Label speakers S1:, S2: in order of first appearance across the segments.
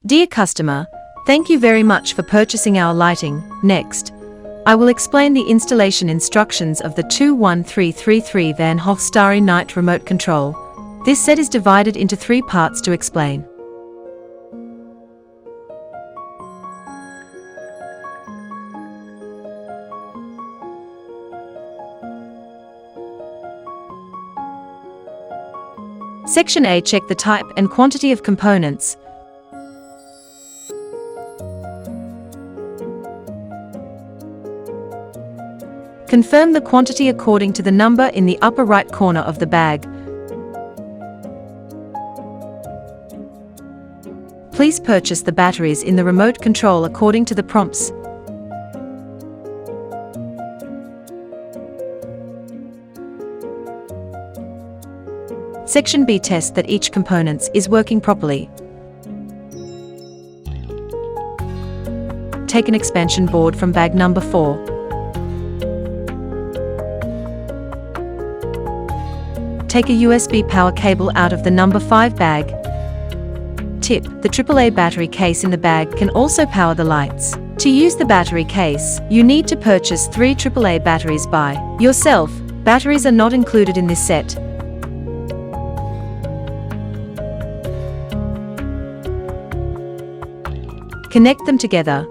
S1: Dear customer, thank you very much for purchasing our lighting. Next, I will explain the installation instructions of the 21333 Van Gogh Starry Night Remote Control. This set is divided into 3 parts to explain. Section A. Check the type and quantity of components. Confirm the quantity according to the number in the upper right corner of the bag. Please purchase the batteries in the remote control according to the prompts. Section B. Test that each component is working properly. Take an expansion board from bag number 4. Take a USB power cable out of the number 5 bag. Tip: the AAA battery case in the bag can also power the lights. To use the battery case, you need to purchase 3 AAA batteries by yourself. Batteries are not included in this set. Connect them together.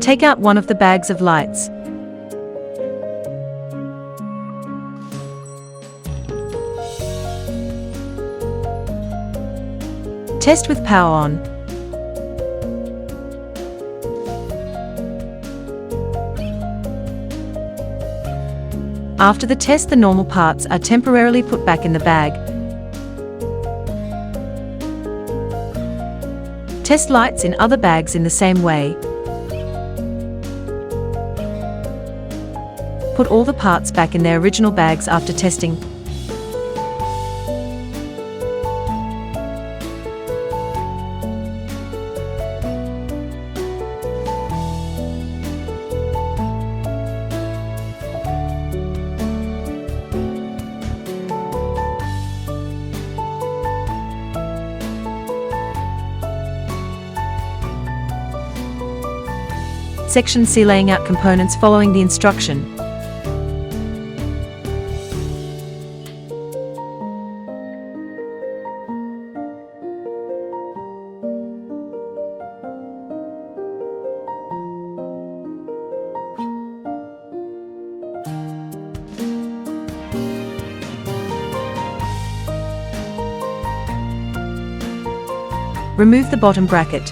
S1: Take out one of the bags of lights. Test with power on. After the test, the normal parts are temporarily put back in the bag. Test lights in other bags in the same way. Put all the parts back in their original bags after testing. Section C. Laying out components following the instruction. Remove the bottom bracket.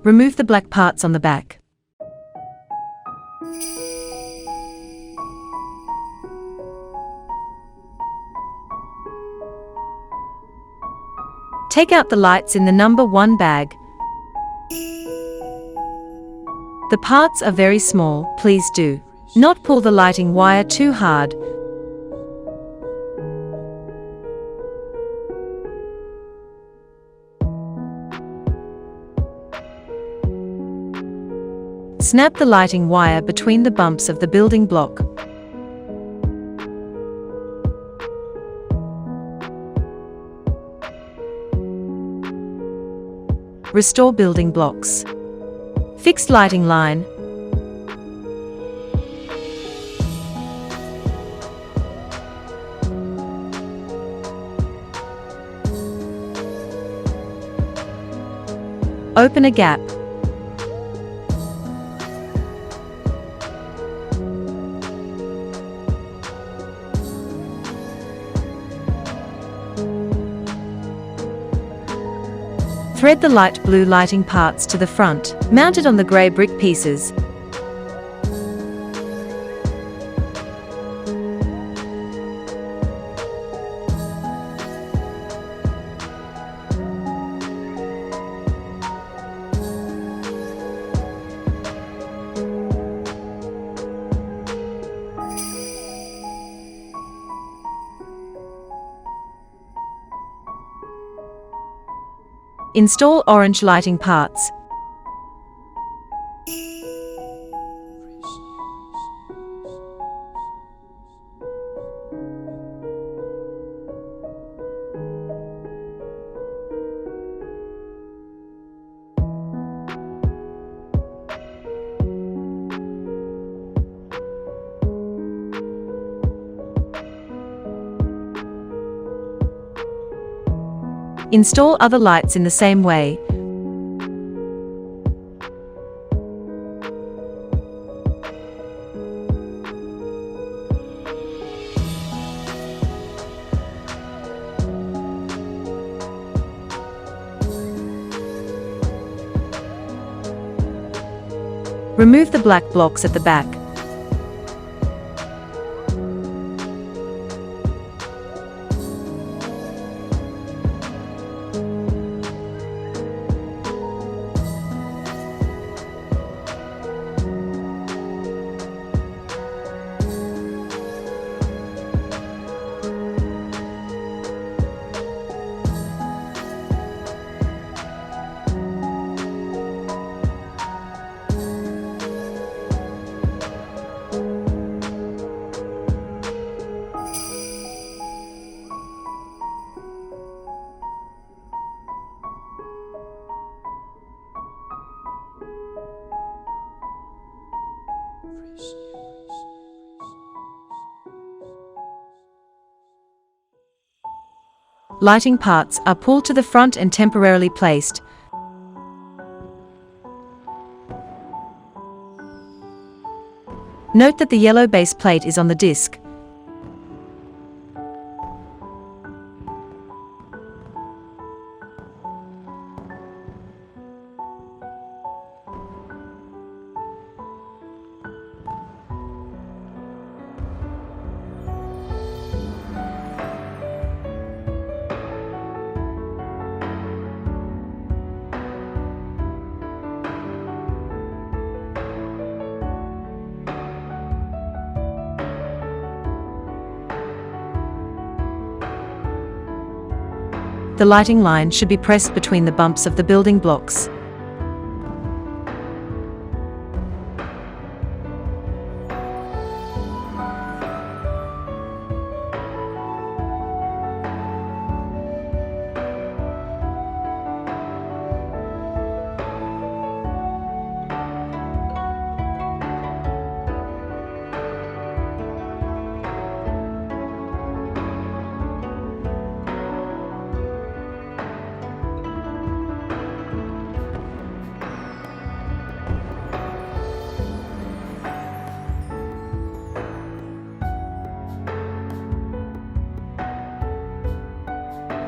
S1: Remove the black parts on the back. Take out the lights in the number 1 bag. The parts are very small. Please do not pull the lighting wire too hard. Snap the lighting wire between the bumps of the building block. Restore building blocks. Fixed lighting line. Open a gap. Thread the light blue lighting parts to the front, mounted on the grey brick pieces. Install orange lighting parts. Install other lights in the same way. Remove the black blocks at the back. Lighting parts are pulled to the front and temporarily placed. Note that the yellow base plate is on the disc. The lighting line should be pressed between the bumps of the building blocks.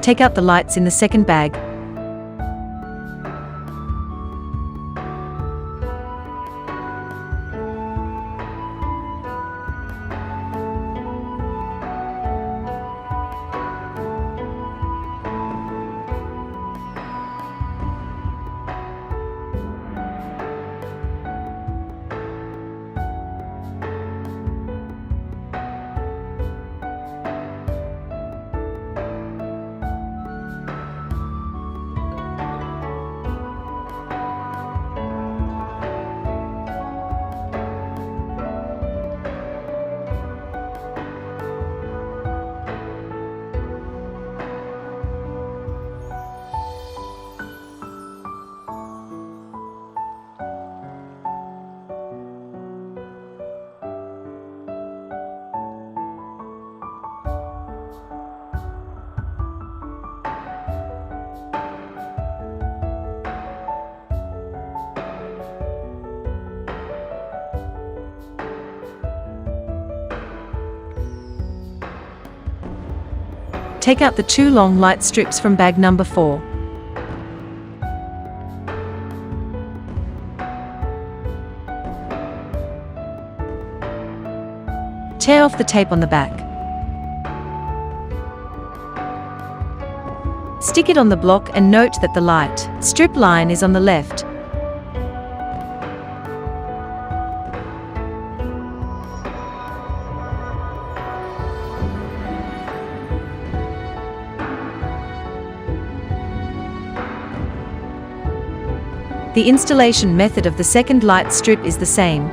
S1: Take out the lights in the second bag. Take out the two long light strips from bag number 4. Tear off the tape on the back. Stick it on the block and note that the light strip line is on the left. The installation method of the second light strip is the same.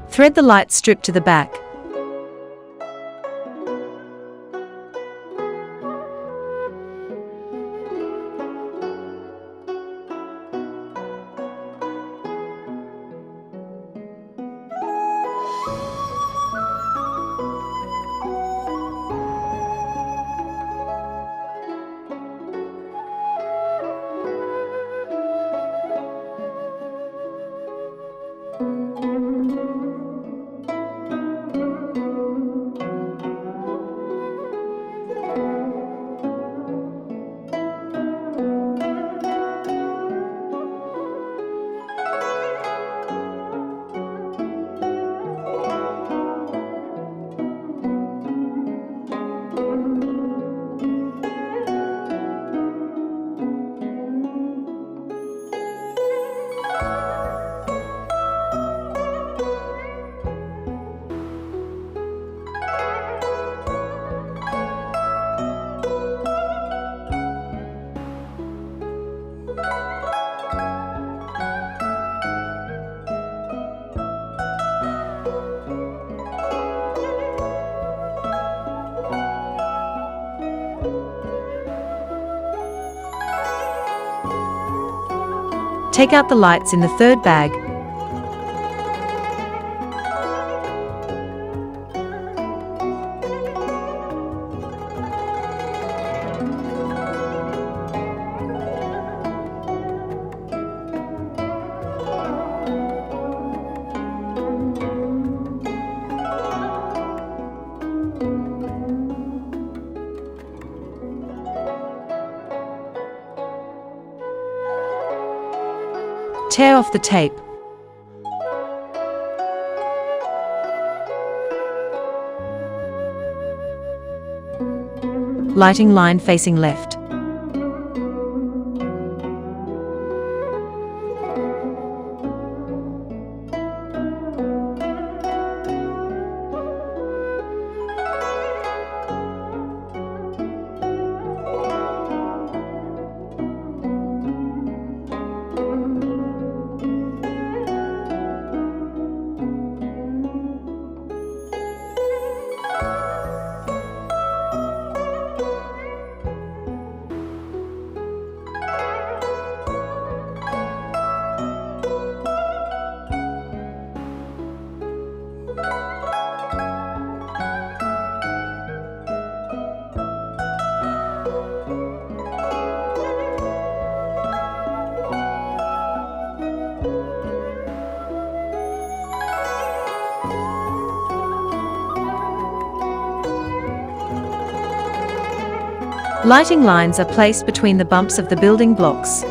S1: Thread the light strip to the back. Take out the lights in the third bag. Tear off the tape. Lighting line facing left. Lighting lines are placed between the bumps of the building blocks.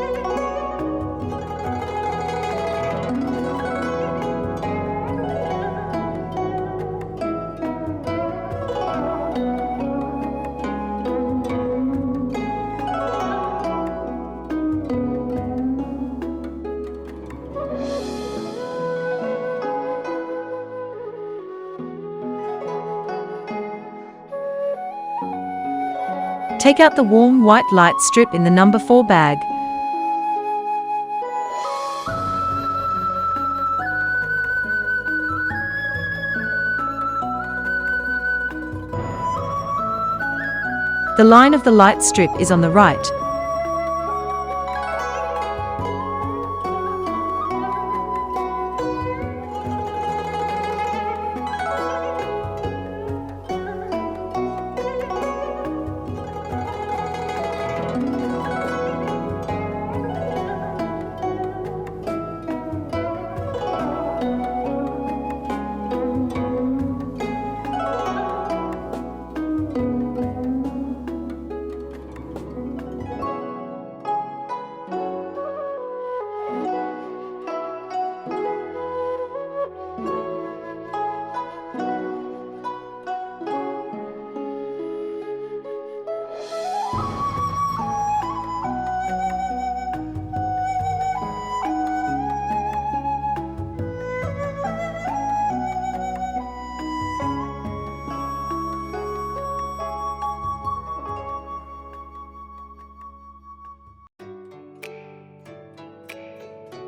S1: Take out the warm white light strip in the number 4 bag. The line of the light strip is on the right.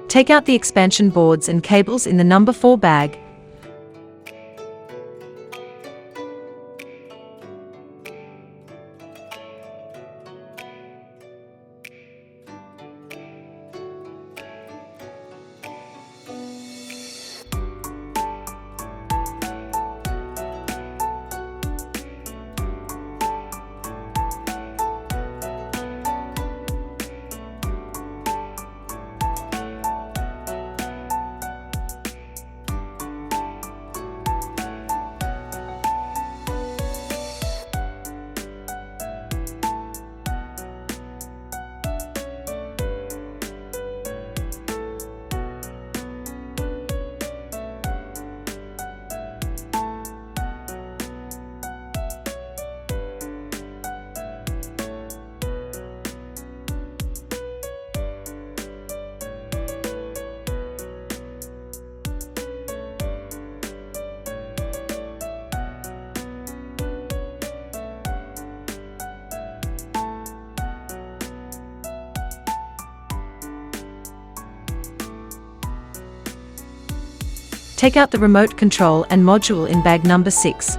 S1: Take out the expansion boards and cables in the number 4 bag. Take out the remote control and module in bag number 6.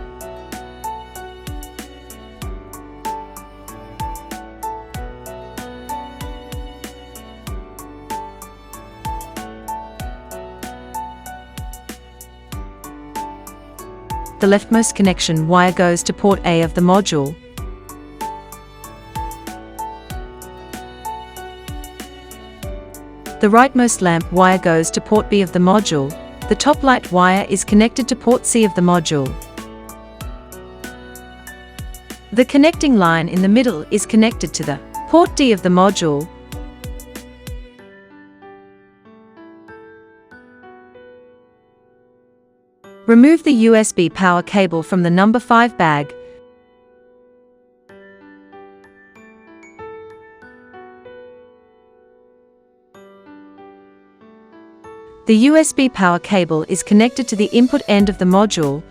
S1: The leftmost connection wire goes to port A of the module. The rightmost lamp wire goes to port B of the module. The top light wire is connected to port C of the module. The connecting line in the middle is connected to the port D of the module. Remove the USB power cable from the number 5 bag. The USB power cable is connected to the input end of the module.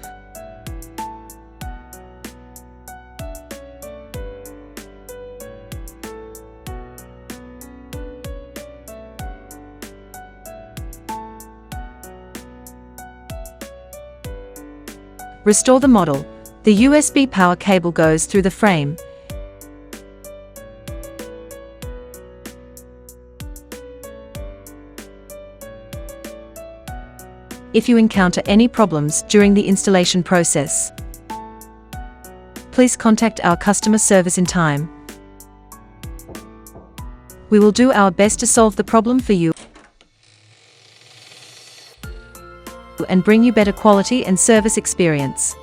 S1: Restore the model. The USB power cable goes through the frame. If you encounter any problems during the installation process, please contact our customer service in time. We will do our best to solve the problem for you and bring you better quality and service experience.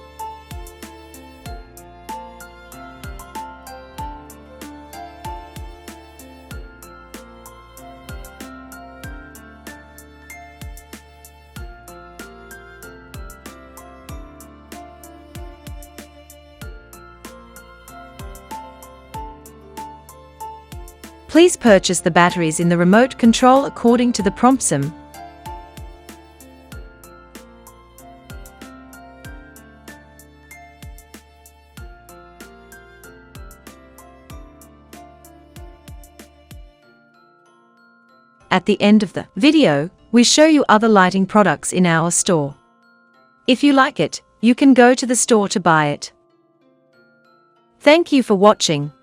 S1: Please purchase the batteries in the remote control according to the promptsum. At the end of the video, we show you other lighting products in our store. If you like it, you can go to the store to buy it. Thank you for watching.